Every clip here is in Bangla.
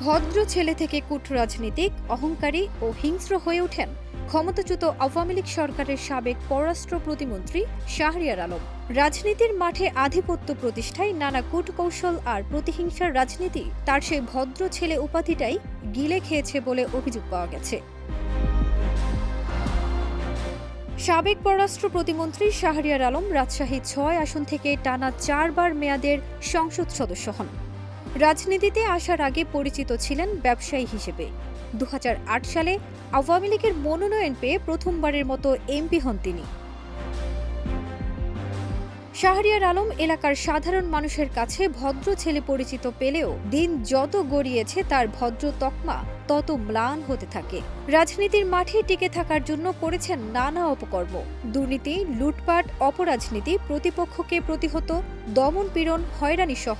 ভদ্র ছেলে থেকে কূট রাজনীতিক, অহংকারী ও হিংস্র হয়ে ওঠেন ক্ষমতাচ্যুত আওয়ামী লীগ সরকারের সাবেক পররাষ্ট্র প্রতিমন্ত্রী শাহরিয়ার আলম। রাজনীতির মাঠে আধিপত্য প্রতিষ্ঠায় নানা কূটকৌশল আর প্রতিহিংসার রাজনীতি তার সেই ভদ্র ছেলে উপাধিটাই গিলে খেয়েছে বলে অভিযোগ পাওয়া গেছে। সাবেক পররাষ্ট্র প্রতিমন্ত্রী শাহরিয়ার আলম রাজশাহী ৬ আসন থেকে টানা ৪ বার মেয়াদের সংসদ সদস্য হন। রাজনীতিতে আসার আগে পরিচিত ছিলেন ব্যবসায়ী হিসেবে। ২০০৮ সালে আওয়ামী লীগের মনোনয়ন পেয়ে প্রথমবারের মতো এমপি হন তিনি। শাহরিয়ার আলম এলাকার সাধারণ মানুষের কাছে ভদ্র ছেলে পরিচিত পেলেও দিন যত গড়িয়েছে তার ভদ্র তকমা তত ম্লান হতে থাকে। রাজনীতির মাঠে টিকে থাকার জন্য করেছেন নানা অপকর্ম, দুর্নীতি, লুটপাট, অপরাজনীতি, প্রতিপক্ষকে প্রতিহত, দমন-পীড়ন, হয়রানি সহ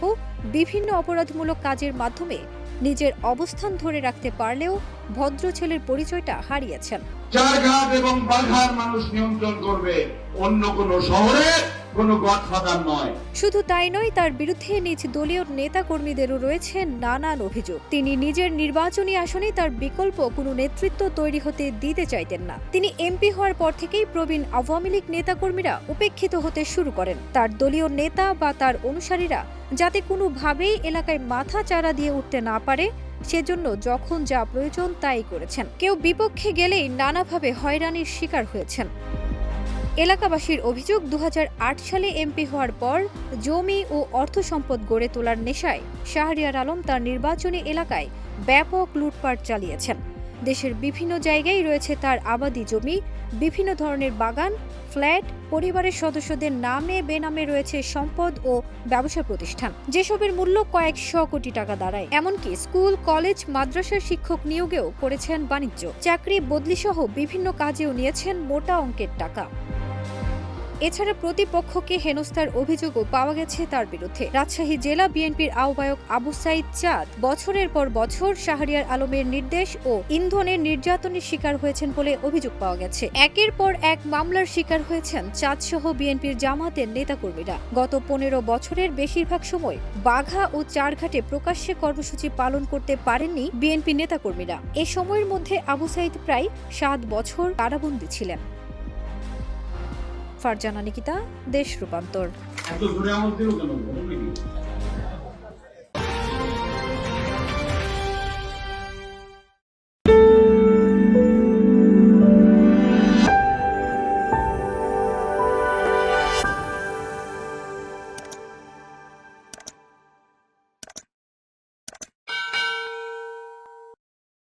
বিভিন্ন অপরাধমূলক কাজের মাধ্যমে নিজের অবস্থান ধরে রাখতে পারলেও ভদ্র ছেলের পরিচয়টা হারিয়েছেন। চারঘাট এবং বাঘার মানুষ নিয়ন্ত্রণ করবে, অন্য কোনো শহরে কোনো গডফাদার নয়। শুধু তাই নয়, তার বিরুদ্ধে নিজ দলীয় নেতা কর্মীদেরও রয়েছে নানান অভিযোগ। তিনি নিজের নির্বাচনী আসনে তার বিকল্প কোনো নেতৃত্ব তৈরি হতে দিতে চাইতেন না। তিনি এমপি হওয়ার পর থেকেই প্রবীণ আওয়ামী লীগ নেতাকর্মীরা উপেক্ষিত হতে শুরু করেন। তার দলীয় নেতা বা তার অনুসারীরা যাতে কোনোভাবেই এলাকায় মাথা চাড়া দিয়ে উঠতে না পারে, সেজন্য যখন যা প্রয়োজন তাই করেছেন। কেউ বিপক্ষে গেলেই নানাভাবে হয়রানির শিকার হয়েছেন। এলাকাবাসীর অভিযোগ, ২০০৮ সালে এমপি হওয়ার পর জমি ও অর্থ সম্পদ গড়ে তোলার নেশায় শাহরিয়ার আলম তার নির্বাচনী এলাকায় ব্যাপক লুটপাট চালিয়েছেন। দেশের বিভিন্ন জায়গায় রয়েছে তার আবাদি জমি, বিভিন্ন ধরনের বাগান, ফ্ল্যাট, পরিবারের সদস্যদের নামে বেনামে রয়েছে সম্পদ ও ব্যবসা প্রতিষ্ঠান, যেসবের মূল্য কয়েকশো কোটি টাকা দাঁড়ায়। এমনকি স্কুল, কলেজ, মাদ্রাসার শিক্ষক নিয়োগেও করেছেন বাণিজ্য, চাকরি বদলিসহ বিভিন্ন কাজেও নিয়েছেন মোটা অঙ্কের টাকা। এছাড়া প্রতিপক্ষকে হেনস্থার অভিযোগও পাওয়া গেছে তার বিরুদ্ধে। রাজশাহী জেলা বিএনপির আহ্বায়ক আবু সাইদ চাঁদ বছরের পর বছর শাহরিয়ার আলমের নির্দেশ ও ইন্ধনের নির্যাতনের শিকার হয়েছেন বলে অভিযোগ পাওয়া গেছে। একের পর এক মামলার শিকার হয়েছেন চাঁদ সহ বিএনপির জামাতের নেতাকর্মীরা। গত ১৫ বছরের বেশিরভাগ সময় বাঘা ও চারঘাটে প্রকাশ্যে কর্মসূচি পালন করতে পারেননি বিএনপি নেতাকর্মীরা। এ সময়ের মধ্যে আবু সাইদ প্রায় ৭ বছর কারাবন্দী ছিলেন। ফারজানা নিকিতা, দেশ রূপান্তর।